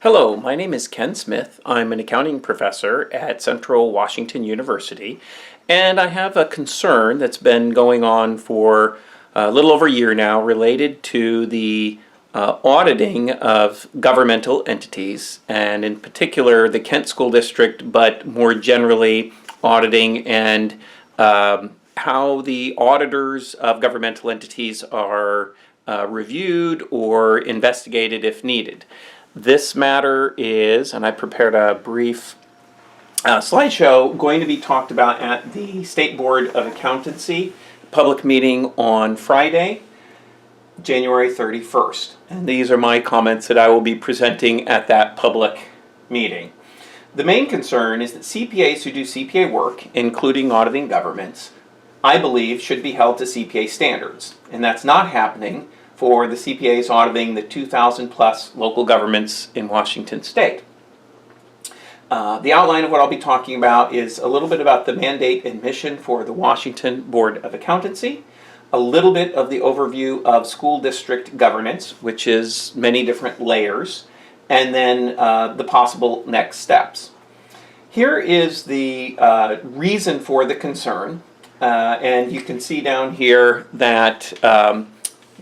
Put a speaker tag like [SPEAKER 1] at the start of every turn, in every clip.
[SPEAKER 1] Hello, my name is Ken Smith. I'm an accounting professor at Central Washington University, and I have a concern that's been going on for a little over a year now related to the auditing of governmental entities, and in particular the Kent School District, but more generally auditing and how the auditors of governmental entities are reviewed or investigated if needed. This matter is, and I prepared a brief slideshow, going to be talked about at the State Board of Accountancy public meeting on Friday, January 31st. And these are my comments that I will be presenting at that public meeting. The main concern is that CPAs who do CPA work, including auditing governments, I believe should be held to CPA standards. And that's not happening for the CPAs auditing the 2,000 plus local governments in Washington state. The outline of what I'll be talking about is a little bit about the mandate and mission for the Washington Board of Accountancy, a little bit of the overview of school district governance, which is many different layers, and then the possible next steps. Here is the reason for the concern, and you can see down here that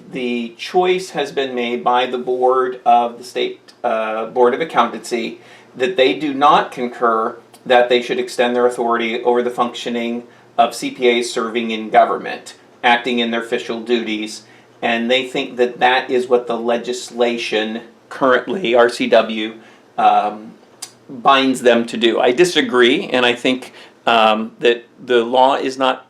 [SPEAKER 1] the choice has been made by the board of the State Board of Accountancy that they do not concur that they should extend their authority over the functioning of CPAs serving in government, acting in their official duties, and they think that that is what the legislation currently, RCW, binds them to do. I disagree, and I think that the law is not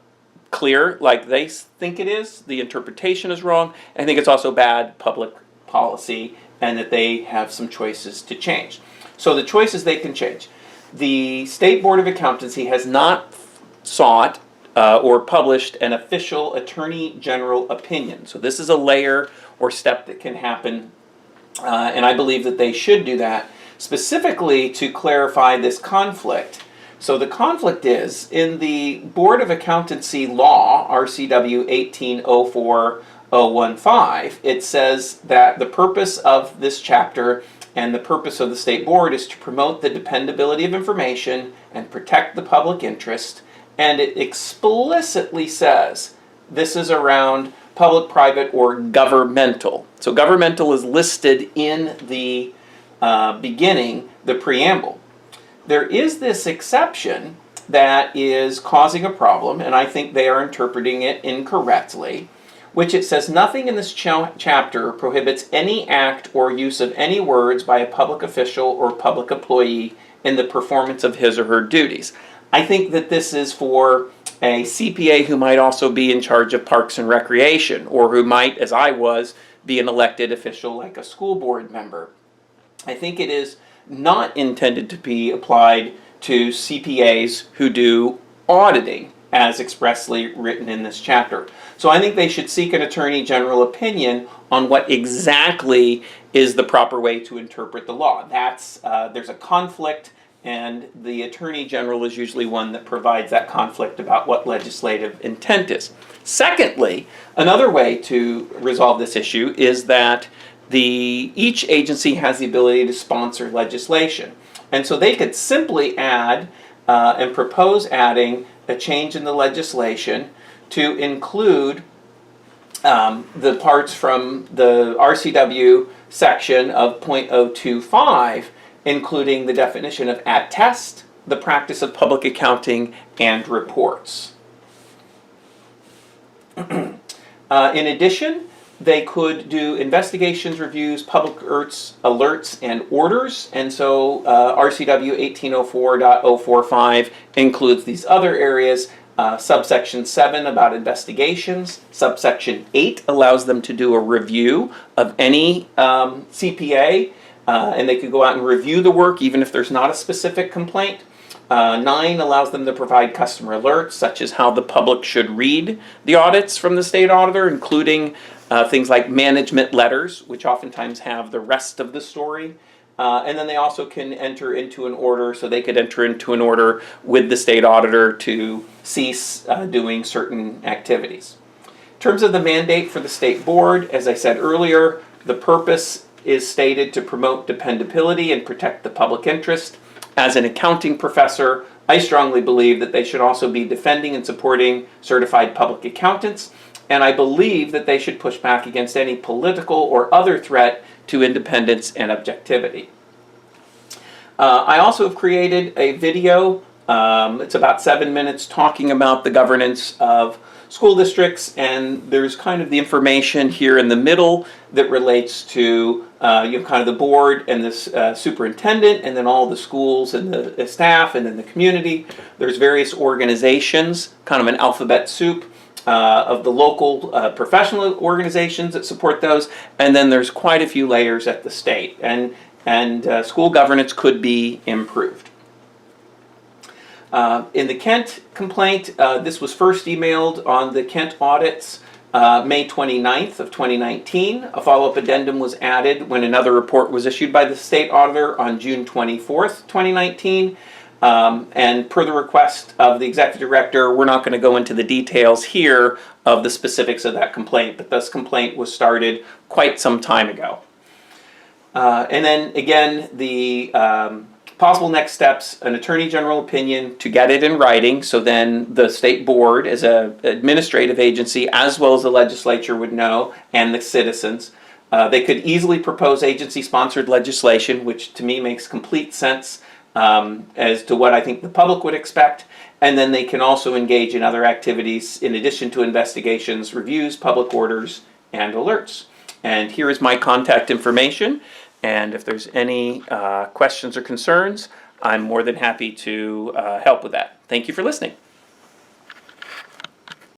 [SPEAKER 1] clear like they think it is. The interpretation is wrong. I think it's also bad public policy and that they have some choices to change. So the choices they can change. The State Board of Accountancy has not sought or published an official Attorney General opinion. So this is a layer or step that can happen, and I believe that they should do that specifically to clarify this conflict. So the conflict is, in the Board of Accountancy law, RCW 1804015, it says that the purpose of this chapter and the purpose of the State Board is to promote the dependability of information and protect the public interest, and it explicitly says this is around public, private, or governmental. So governmental is listed in the beginning, the preamble. There is this exception that is causing a problem, and I think they are interpreting it incorrectly, which it says nothing in this chapter prohibits any act or use of any words by a public official or public employee in the performance of his or her duties. I think that this is for a CPA who might also be in charge of parks and recreation, or who might, as I was, be an elected official like a school board member. I think it is not intended to be applied to CPAs who do auditing, as expressly written in this chapter. So I think they should seek an Attorney General opinion on what exactly is the proper way to interpret the law. There's a conflict, and the Attorney General is usually one that provides that conflict about what legislative intent is. Secondly, another way to resolve this issue is that each agency has the ability to sponsor legislation. And so they could simply add and propose adding a change in the legislation to include the parts from the RCW section of .025, including the definition of attest, the practice of public accounting, and reports. In addition, they could do investigations, reviews, public alerts, and orders. And so RCW 1804.045 includes these other areas. Subsection 7 about investigations. Subsection 8 allows them to do a review of any CPA, and they could go out and review the work even if there's not a specific complaint. 9 allows them to provide customer alerts, such as how the public should read the audits from the state auditor, including things like management letters, which oftentimes have the rest of the story. And then they also can enter into an order, so they could enter into an order with the state auditor to cease doing certain activities. In terms of the mandate for the state board, as I said earlier, the purpose is stated to promote dependability and protect the public interest. As an accounting professor, I strongly believe that they should also be defending and supporting certified public accountants, and I believe that they should push back against any political or other threat to independence and objectivity. I also have created a video. It's about 7 minutes talking about the governance of school districts, and there's kind of the information here in the middle that relates to kind of the board and this superintendent, and then all the schools and the staff, and then the community. There's various organizations, kind of an alphabet soup of the local professional organizations that support those, and then there's quite a few layers at the state, and school governance could be improved. In the Kent complaint, this was first emailed on the Kent audits May 29th of 2019. A follow-up addendum was added when another report was issued by the state auditor on June 24th, 2019. And per the request of the executive director, we're not going to go into the details here of the specifics of that complaint, but this complaint was started quite some time ago. And then again, the possible next steps, an attorney general opinion to get it in writing, so then the state board as an administrative agency as well as the legislature would know, and the citizens. They could easily propose agency-sponsored legislation, which to me makes complete sense as to what I think the public would expect. And then they can also engage in other activities in addition to investigations, reviews, public orders, and alerts. And here is my contact information. And if there's any questions or concerns, I'm more than happy to help with that. Thank you for listening.